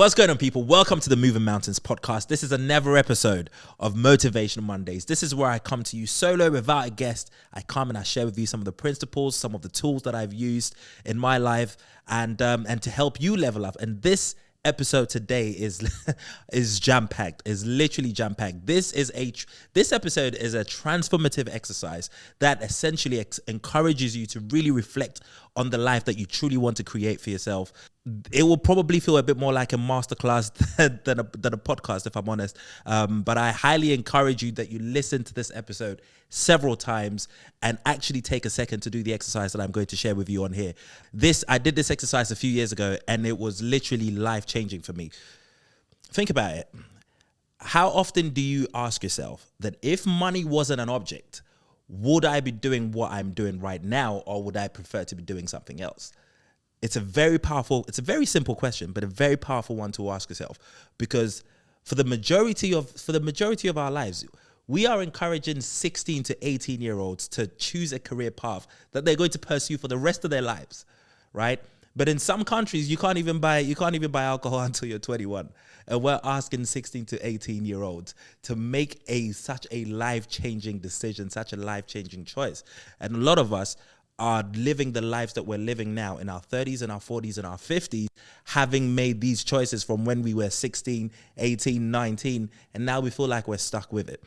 What's going on, people? Welcome to the Moving Mountains podcast. This is another episode of Motivational Mondays. This is where I come to you solo without a guest. I come and I share with you some of the principles, some of the tools that I've used in my life, and to help you level up. And this episode today is jam-packed, is literally jam-packed. This episode is a transformative exercise that essentially encourages you to really reflect on the life that you truly want to create for yourself. It will probably feel a bit more like a masterclass than a podcast, if I'm honest. But I highly encourage you that you listen to this episode several times and actually take a second to do the exercise that I'm going to share with you on here. I did this exercise a few years ago, and it was literally life-changing for me. Think about it. How often do you ask yourself that if money wasn't an object, would I be doing what I'm doing right now, or would I prefer to be doing something else? It's a very simple question, but a very powerful one to ask yourself, because for the majority of our lives, we are encouraging 16 to 18-year-olds to choose a career path that they're going to pursue for the rest of their lives, right? But in some countries, you can't even buy alcohol until you're 21. And we're asking 16 to 18-year-olds to make such a life-changing decision, such a life-changing choice. And a lot of us are living the lives that we're living now in our 30s and our 40s and our 50s, having made these choices from when we were 16, 18, 19, and now we feel like we're stuck with it.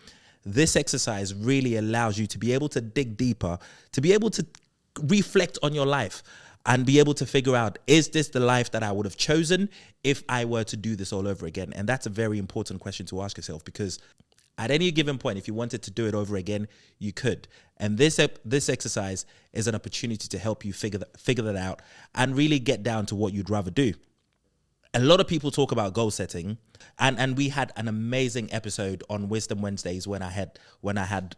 This exercise really allows you to be able to dig deeper, to be able to reflect on your life and be able to figure out, is this the life that I would have chosen if I were to do this all over again? And that's a very important question to ask yourself, because at any given point, if you wanted to do it over again, you could. And this exercise is an opportunity to help you figure that out and really get down to what you'd rather do. A lot of people talk about goal setting, and we had an amazing episode on Wisdom Wednesdays when I had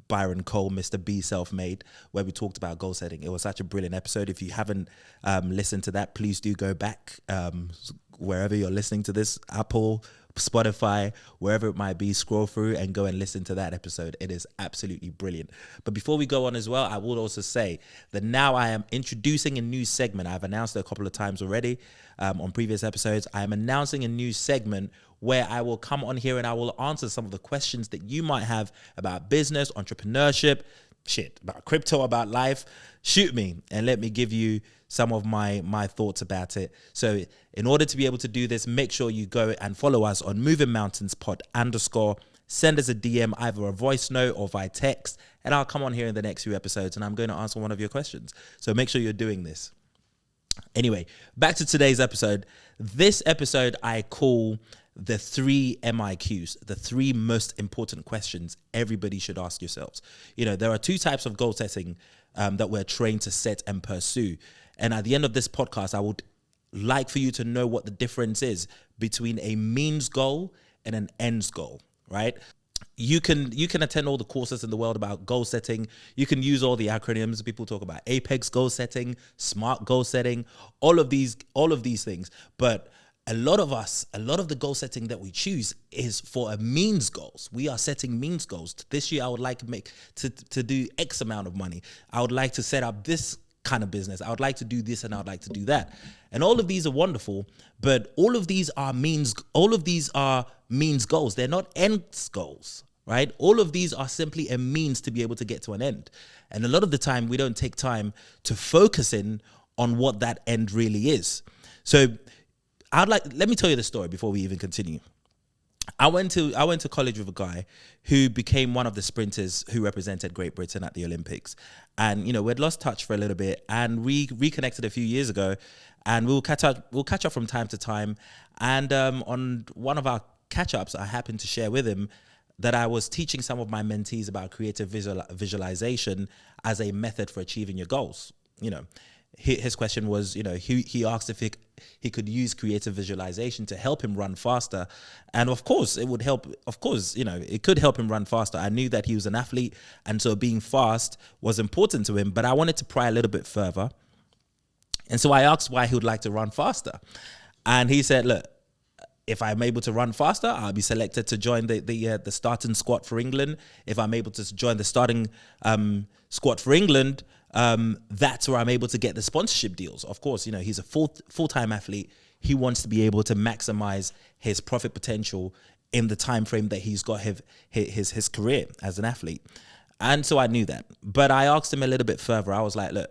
Byron Cole, Mr. B Self-Made, where we talked about goal setting. It was such a brilliant episode. If you haven't listened to that, please do go back wherever you're listening to this, Apple, Spotify, wherever it might be, scroll through and go and listen to that episode. It is absolutely brilliant. But before we go on as well, I will also say that now I am introducing a new segment. I've announced it a couple of times already on previous episodes. I am announcing a new segment where I will come on here and I will answer some of the questions that you might have about business, entrepreneurship, about crypto, about life. Shoot me and let me give you some of my thoughts about it. So in order to be able to do this, make sure you go and follow us on Moving Mountains Pod _. Send us a DM, either a voice note or via text, and I'll come on here in the next few episodes and I'm going to answer one of your questions. So make sure you're doing this. Anyway, back to today's episode. This episode I call the 3 MIQs, the 3 most important questions everybody should ask yourselves. You know, there are 2 types of goal setting that we're trained to set and pursue. And at the end of this podcast, I would like for you to know what the difference is between a means goal and an ends goal, right? You can attend all the courses in the world about goal setting. You can use all the acronyms. People talk about Apex goal setting, SMART goal setting, all of these things. But a lot of the goal setting that we choose is for a means goals. We are setting means goals. This year, I would like to do X amount of money. I would like to set up this kind of business. I would like to do this and I would like to do that. And all of these are wonderful, but all of these are means goals. They're not ends goals, right? All of these are simply a means to be able to get to an end. And a lot of the time we don't take time to focus in on what that end really is. So let me tell you the story before we even continue. I went to college with a guy who became one of the sprinters who represented Great Britain at the Olympics. And, you know, we'd lost touch for a little bit and we reconnected a few years ago, and we'll catch up from time to time. And on one of our catch-ups, I happened to share with him that I was teaching some of my mentees about creative visualization as a method for achieving your goals. You know, his question was, you know, he asked if he could use creative visualization to help him run faster. And of course, it would help. Of course, you know, it could help him run faster. I knew that he was an athlete, and so being fast was important to him, but I wanted to pry a little bit further. And so I asked why he would like to run faster. And he said, look, if I'm able to run faster, I'll be selected to join the starting squad for England. If I'm able to join the starting squad for England, that's where I'm able to get the sponsorship deals. Of course, you know, he's a full-time athlete. he wants to be able to maximize his profit potential in the time frame that he's got his career as an athlete. And so I knew that. But I asked him a little bit further. I was like, look,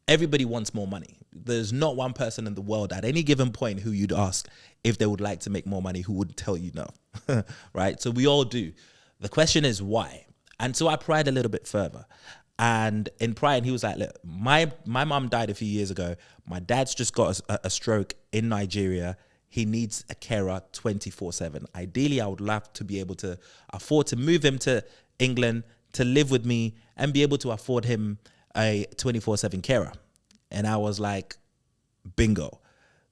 everybody wants more money. There's not one person in the world at any given point who you'd ask if they would like to make more money who would tell you no, right? So we all do. The question is why? And so I pried a little bit further. And in prying, he was like, look, my mom died a few years ago. My dad's just got a stroke in Nigeria. He needs a carer 24/7. Ideally, I would love to be able to afford to move him to England to live with me and be able to afford him a 24/7 carer. And I was like, bingo.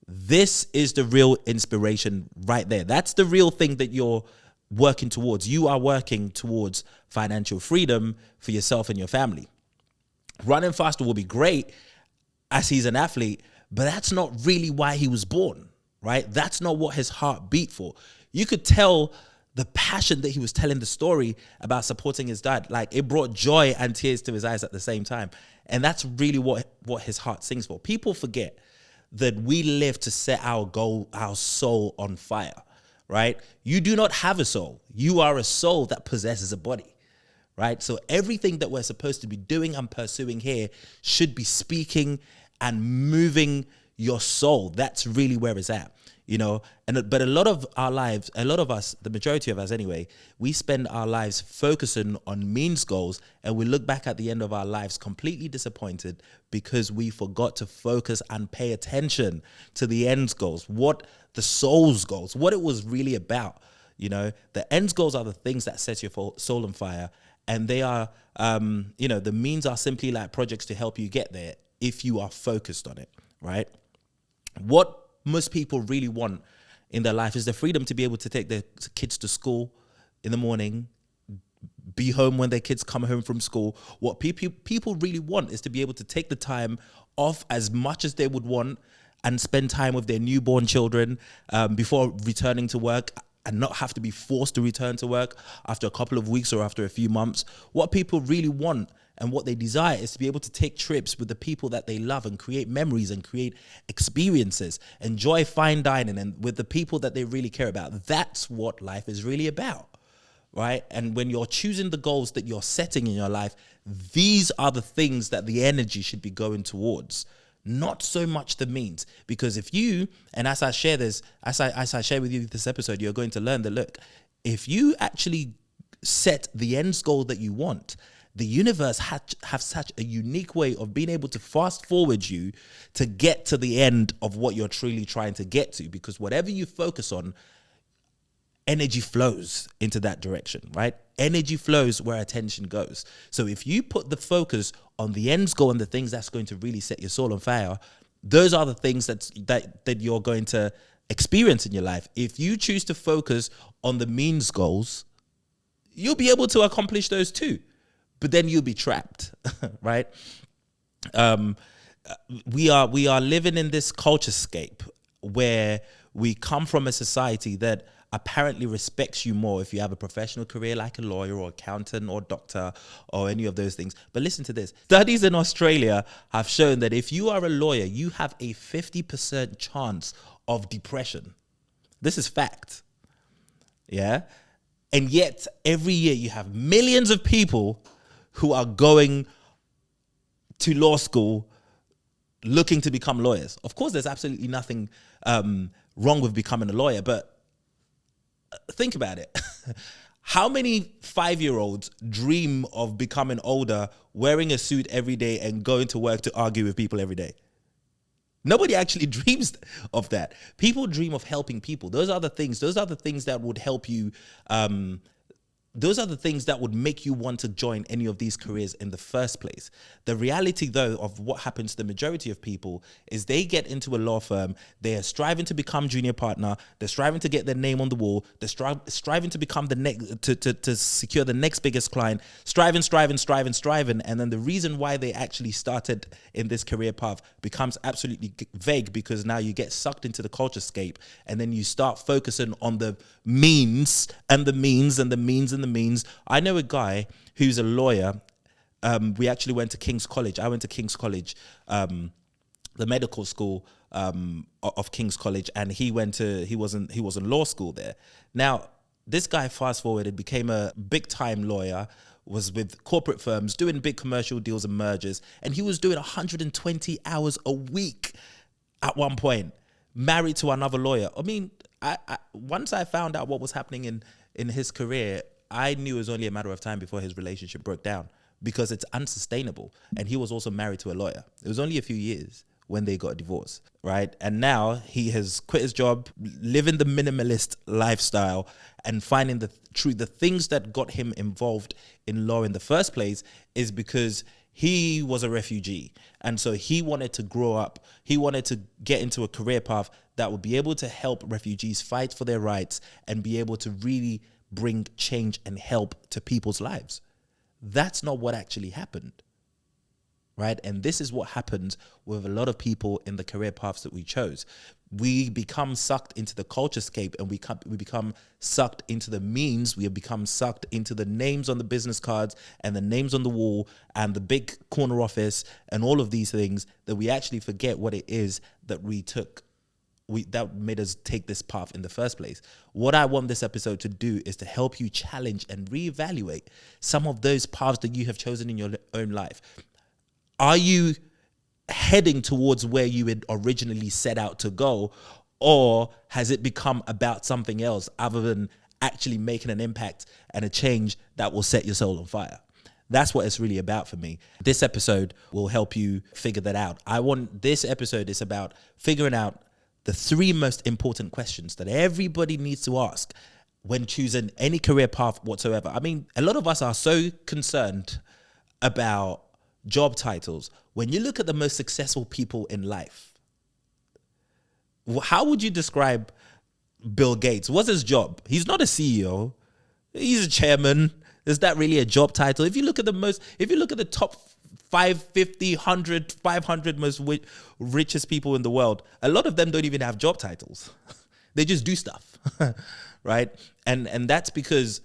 This is the real inspiration right there. That's the real thing that you're working towards. You are working towards financial freedom for yourself and your family. Running faster will be great as he's an athlete, but that's not really why he was born, right? That's not what his heart beat for. You could tell the passion that he was telling the story about supporting his dad. Like, it brought joy and tears to his eyes at the same time. And that's really what his heart sings for. People forget that we live to set our goal, our soul on fire, right? You do not have a soul. You are a soul that possesses a body, right? So everything that we're supposed to be doing and pursuing here should be speaking and moving your soul. That's really where it's at, you know? But a lot of our lives, a lot of us, the majority of us anyway, we spend our lives focusing on means goals, and we look back at the end of our lives completely disappointed because we forgot to focus and pay attention to the ends goals, what the soul's goals, what it was really about. You know, the ends goals are the things that set your soul on fire, and they are, you know, the means are simply like projects to help you get there if you are focused on it, right? What most people really want in their life is the freedom to be able to take their kids to school in the morning, be home when their kids come home from school. What people really want is to be able to take the time off as much as they would want and spend time with their newborn children before returning to work, and not have to be forced to return to work after a couple of weeks or after a few months. What people really want and what they desire is to be able to take trips with the people that they love and create memories and create experiences, enjoy fine dining and with the people that they really care about. That's what life is really about, right? And when you're choosing the goals that you're setting in your life, these are the things that the energy should be going towards, not so much the means. Because if you, and as I share this, as I share with you this episode, you're going to learn that, look, if you actually set the end goal that you want, the universe have such a unique way of being able to fast forward you to get to the end of what you're truly trying to get to. Because whatever you focus on, energy flows into that direction, right? Energy flows where attention goes. So if you put the focus on the end goal and the things that's going to really set your soul on fire, those are the things that you're going to experience in your life. If you choose to focus on the means goals, you'll be able to accomplish those too, but then you'll be trapped, right? We are living in this culturescape where we come from a society that apparently respects you more if you have a professional career like a lawyer or accountant or doctor or any of those things. But listen to this. Studies in Australia have shown that if you are a lawyer, you have a 50% chance of depression. This is fact. Yeah? And yet, every year you have millions of people who are going to law school looking to become lawyers. Of course, there's absolutely nothing wrong with becoming a lawyer, but think about it. How many 5-year-olds dream of becoming older, wearing a suit every day and going to work to argue with people every day? Nobody actually dreams of that. People dream of helping people. Those are the things that would help you. Those are the things that would make you want to join any of these careers in the first place. The reality, though, of what happens to the majority of people is they get into a law firm, they're striving to become junior partner, they're striving to get their name on the wall, they're striving to become the next, to secure the next biggest client, striving, and then the reason why they actually started in this career path becomes absolutely vague, because now you get sucked into the culturescape, and then you start focusing on the means and the means and the means and the means. I know a guy who's a lawyer. We actually went to King's College. I went to King's College the medical school of King's College, and he was in law school there. Now, this guy, fast forwarded, became a big time lawyer, was with corporate firms doing big commercial deals and mergers, and he was doing 120 hours a week at one point, married to another lawyer. I mean, I once I found out what was happening in his career, I knew it was only a matter of time before his relationship broke down, because it's unsustainable. And he was also married to a lawyer. It was only a few years when they got a divorce, right? And now he has quit his job, living the minimalist lifestyle, and finding the things that got him involved in law in the first place is because he was a refugee. And so he wanted to grow up. He wanted to get into a career path that would be able to help refugees fight for their rights and be able to really bring change and help to people's lives. That's not what actually happened. Right? And this is what happens with a lot of people in the career paths that we chose. We become sucked into the culturescape, and we become sucked into the means. We have become sucked into the names on the business cards and the names on the wall and the big corner office and all of these things, that we actually forget what it is that that made us take this path in the first place. What I want this episode to do is to help you challenge and reevaluate some of those paths that you have chosen in your own life. Are you heading towards where you had originally set out to go, or has it become about something else other than actually making an impact and a change that will set your soul on fire? That's what it's really about for me. This episode will help you figure that out. This episode is about figuring out the 3 most important questions that everybody needs to ask when choosing any career path whatsoever. I mean, a lot of us are so concerned about job titles. When you look at the most successful people in life, how would you describe Bill Gates? What's his job? He's not a CEO. He's a chairman. Is that really a job title? If you look at the top 550, 100, 500 most richest people in the world, a lot of them don't even have job titles. They just do stuff, right? And that's because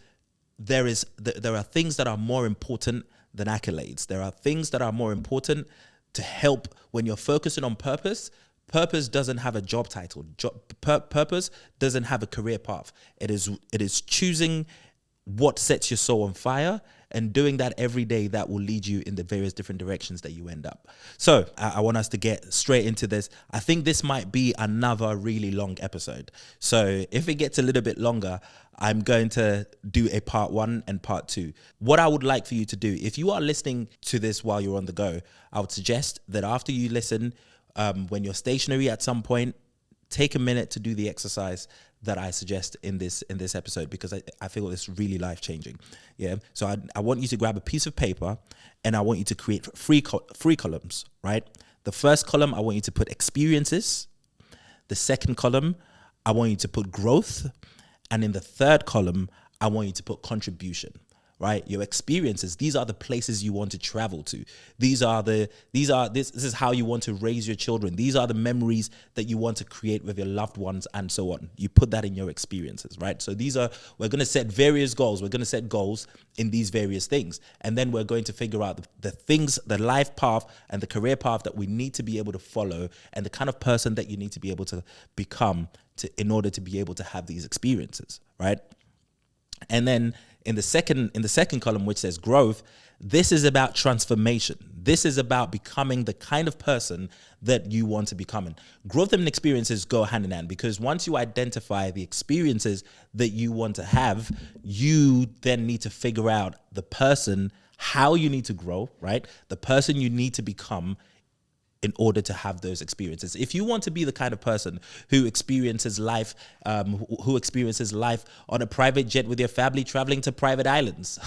there are things that are more important than accolades. There are things that are more important to help when you're focusing on purpose. Purpose doesn't have a job title. Purpose doesn't have a career path. It is choosing what sets your soul on fire and doing that every day that will lead you in the various different directions that you end up. So I want us to get straight into this. I think this might be another really long episode. So if it gets a little bit longer, I'm going to do a part 1 and part 2. What I would like for you to do, if you are listening to this while you're on the go, I would suggest that after you listen, when you're stationary at some point, take a minute to do the exercise that I suggest in this episode, because I feel it's really life-changing. Yeah. So I want you to grab a piece of paper, and I want you to create three columns, right? The first column, I want you to put experiences. The second column, I want you to put growth. And in the third column, I want you to put contribution, right? Your experiences, these are the places you want to travel to. This is how you want to raise your children. These are the memories that you want to create with your loved ones, and so on. You put that in your experiences, right? So we're going to set various goals. We're going to set goals in these various things. And then we're going to figure out the things, the life path and the career path that we need to be able to follow, and the kind of person that you need to be able to become in order to be able to have these experiences, right? And then in the second column, which says growth, this is about transformation. This is about becoming the kind of person that you want to become. Growth and experiences go hand in hand, because once you identify the experiences that you want to have, you then need to figure out the person, how you need to grow, right? The person you need to become in order to have those experiences. If you want to be the kind of person who experiences life, on a private jet with your family traveling to private islands,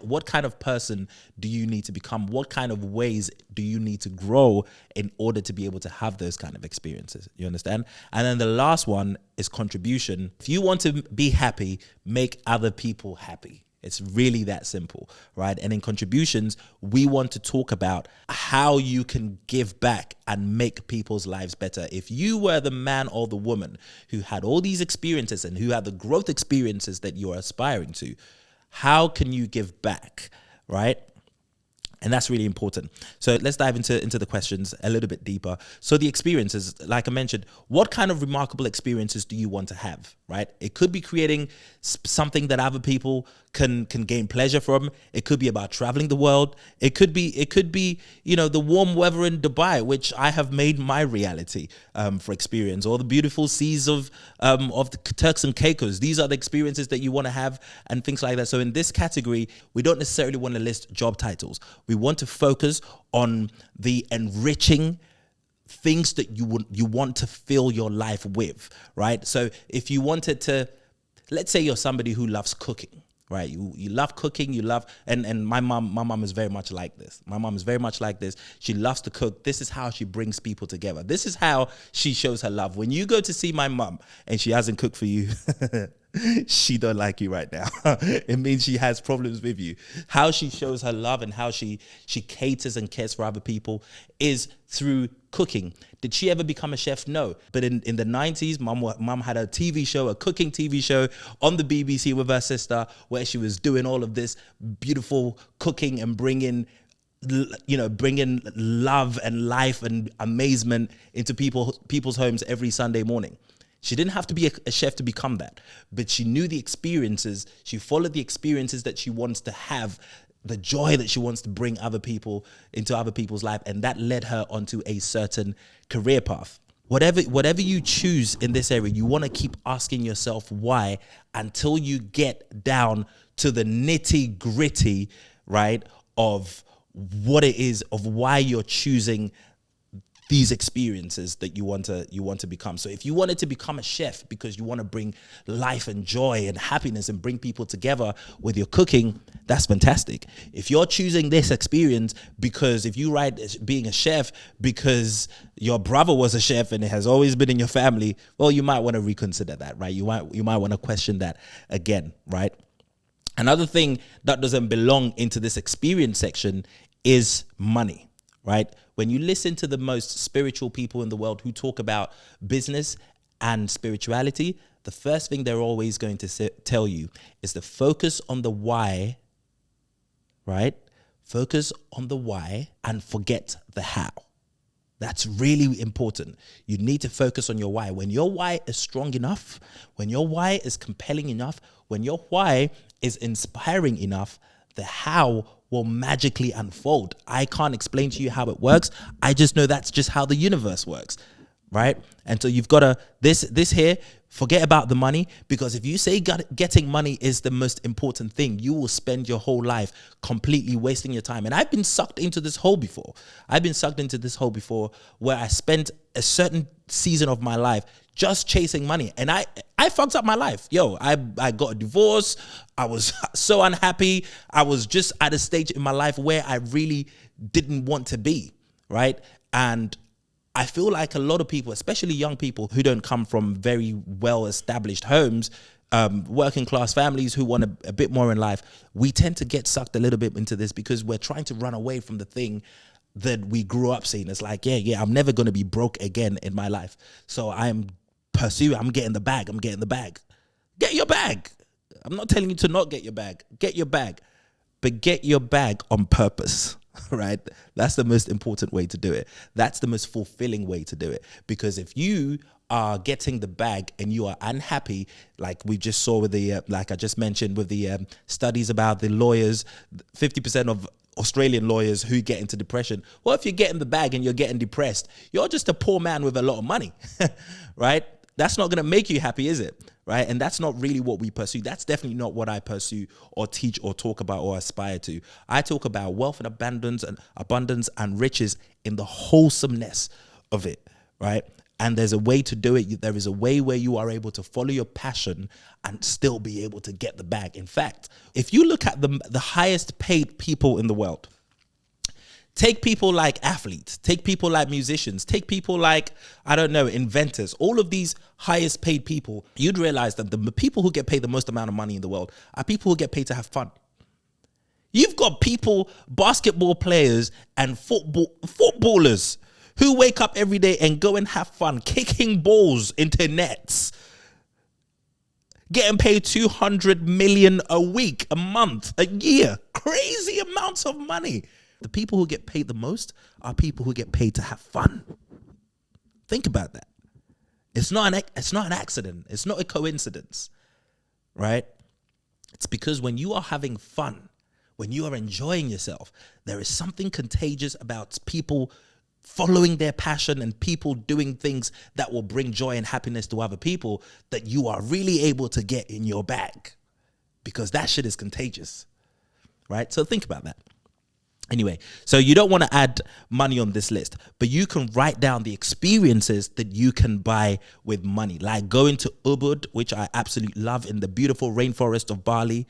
what kind of person do you need to become? What kind of ways do you need to grow in order to be able to have those kind of experiences? You understand? And then the last one is contribution. If you want to be happy, make other people happy. It's really that simple, right? And in contributions, we want to talk about how you can give back and make people's lives better. If you were the man or the woman who had all these experiences and who had the growth experiences that you're aspiring to, how can you give back, right? And that's really important. So let's dive into the questions a little bit deeper. So the experiences, like I mentioned, what kind of remarkable experiences do you want to have, right? It could be creating something that other people can gain pleasure from. It could be about traveling the world. It could be, the warm weather in Dubai, which I have made my reality for experience, or the beautiful seas of the Turks and Caicos. These are the experiences that you want to have and things like that. So in this category, we don't necessarily want to list job titles. We want to focus on the enriching things that you want to fill your life with, right? So if you wanted to, let's say you're somebody who loves cooking, right? You love cooking, and my mom is very much like this. My mom is very much like this. She loves to cook. This is how she brings people together. This is how she shows her love. When you go to see my mom and she hasn't cooked for you, she don't like you right now. It means she has problems with you. How she shows her love and how she caters and cares for other people is through cooking. Did she ever become a chef? No. But in the 90s, mom had a TV show, a cooking TV show on the BBC with her sister, where she was doing all of this beautiful cooking and bringing love and life and amazement into people's homes every Sunday morning. She didn't have to be a chef to become that, but she knew the experiences. She followed the experiences that she wants to have, the joy that she wants to bring into other people's life, and that led her onto a certain career path. Whatever you choose in this area, you want to keep asking yourself why until you get down to the nitty gritty, right, of what it is, of why you're choosing these experiences that you want to become. So if you wanted to become a chef because you want to bring life and joy and happiness and bring people together with your cooking, that's fantastic. If you're choosing this experience because if you write being a chef because your brother was a chef and it has always been in your family, well, you might want to reconsider that, right? You might want to question that again, right? Another thing that doesn't belong into this experience section is money, right? When you listen to the most spiritual people in the world who talk about business and spirituality, the first thing they're always going to tell you is to focus on the why, right? Focus on the why and forget the how. That's really important. You need to focus on your why. When your why is strong enough, when your why is compelling enough, when your why is inspiring enough, the how will magically unfold. I can't explain to you how it works. I just know that's just how the universe works, right? And so you've got to, this here, forget about the money, because if you say getting money is the most important thing, you will spend your whole life completely wasting your time. And I've been sucked into this hole before. Where I spent a certain season of my life just chasing money. And I fucked up my life. I got a divorce. I was so unhappy. I was just at a stage in my life where I really didn't want to be, right? And I feel like a lot of people, especially young people who don't come from very well-established homes, working class families who want a bit more in life, we tend to get sucked a little bit into this because we're trying to run away from the thing that we grew up seeing. It's like, I'm never going to be broke again in my life. So I'm getting the bag. Get your bag. I'm not telling you to not get your bag. Get your bag. But get your bag on purpose, right? That's the most important way to do it. That's the most fulfilling way to do it. Because if you are getting the bag and you are unhappy, like we just saw with the, like I just mentioned with the studies about the lawyers, 50% of Australian lawyers who get into depression. Well, if you're getting the bag and you're getting depressed, you're just a poor man with a lot of money, right? That's not going to make you happy, is it? Right? And that's not really what we pursue. That's definitely not what I pursue or teach or talk about or aspire to. I talk about wealth and abundance and riches in the wholesomeness of it, right? And there's a way to do it. There is a way where you are able to follow your passion and still be able to get the bag. In fact, if you look at the highest paid people in the world, take people like athletes, take people like musicians, take people like, inventors, all of these highest paid people, you'd realize that the people who get paid the most amount of money in the world are people who get paid to have fun. You've got people, basketball players and footballers who wake up every day and go and have fun, kicking balls into nets, getting paid 200 million a week, a month, a year, crazy amounts of money. The people who get paid the most are people who get paid to have fun. Think about that. It's not an accident. It's not a coincidence, right? It's because when you are having fun, when you are enjoying yourself, there is something contagious about people following their passion and people doing things that will bring joy and happiness to other people that you are really able to get in your bag, because that shit is contagious, right? So think about that. Anyway, so you don't want to add money on this list, but you can write down the experiences that you can buy with money, like going to Ubud, which I absolutely love, in the beautiful rainforest of Bali,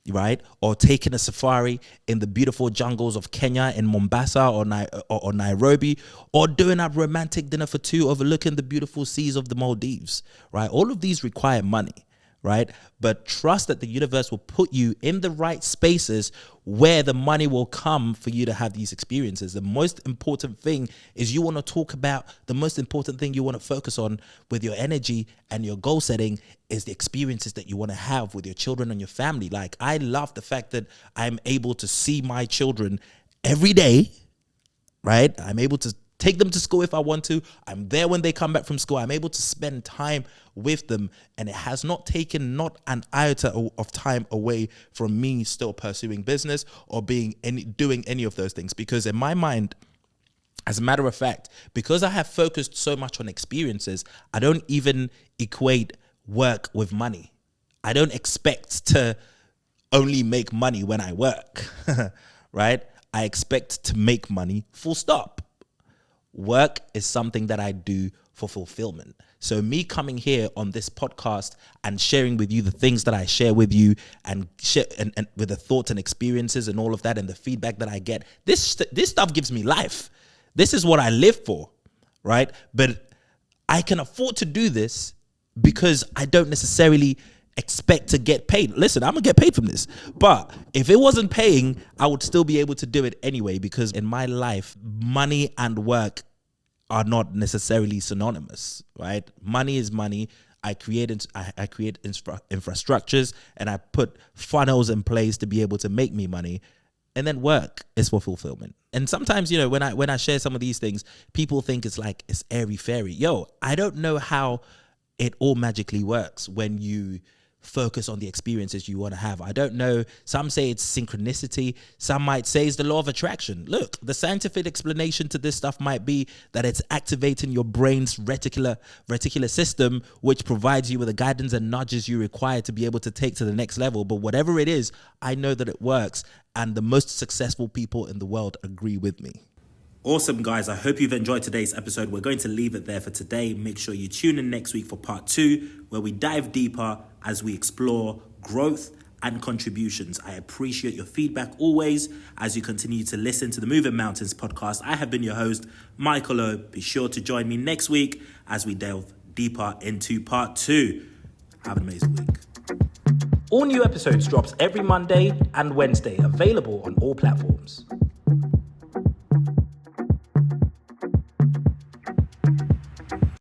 right? Or taking a safari in the beautiful jungles of Kenya, in Mombasa or Nairobi, or doing a romantic dinner for two overlooking the beautiful seas of the Maldives, right? All of these require money, right? But trust that the universe will put you in the right spaces where the money will come for you to have these experiences. The most important thing is you want to talk about, the most important thing you want to focus on with your energy and your goal setting is the experiences that you want to have with your children and your family. Like, I love the fact that I'm able to see my children every day, right? I'm able to take them to school if I want to. I'm there when they come back from school. I'm able to spend time with them, and it has not taken not an iota of time away from me still pursuing business or doing any of those things. Because in my mind, as a matter of fact, because I have focused so much on experiences, I don't even equate work with money. I don't expect to only make money when I work, right? I expect to make money, full stop. Work is something that I do for fulfillment. So me coming here on this podcast and sharing with you the things that I share with you and with the thoughts and experiences and all of that and the feedback that I get, this stuff gives me life. This is what I live for, right? But I can afford to do this because I don't necessarily expect to get paid. Listen, I'm gonna get paid from this, but if it wasn't paying, I would still be able to do it anyway, because in my life, money and work are not necessarily synonymous, right? Money is money. I create infrastructures and I put funnels in place to be able to make me money, and then work is for fulfillment. And sometimes, when I share some of these things, people think it's like it's airy fairy. Yo, I don't know how it all magically works when you focus on the experiences you want to have. I don't know. Some say it's synchronicity. Some might say it's the law of attraction. Look, the scientific explanation to this stuff might be that it's activating your brain's reticular system, which provides you with the guidance and nudges you require to be able to take to the next level. But whatever it is, I know that it works, and the most successful people in the world agree with me. Awesome, guys. I hope you've enjoyed today's episode. We're going to leave it there for today. Make sure you tune in next week for part 2, where we dive deeper as we explore growth and contributions. I appreciate your feedback always as you continue to listen to the Moving Mountains podcast. I have been your host, Michael O. Be sure to join me next week as we delve deeper into part 2. Have an amazing week. All new episodes drops every Monday and Wednesday, available on all platforms.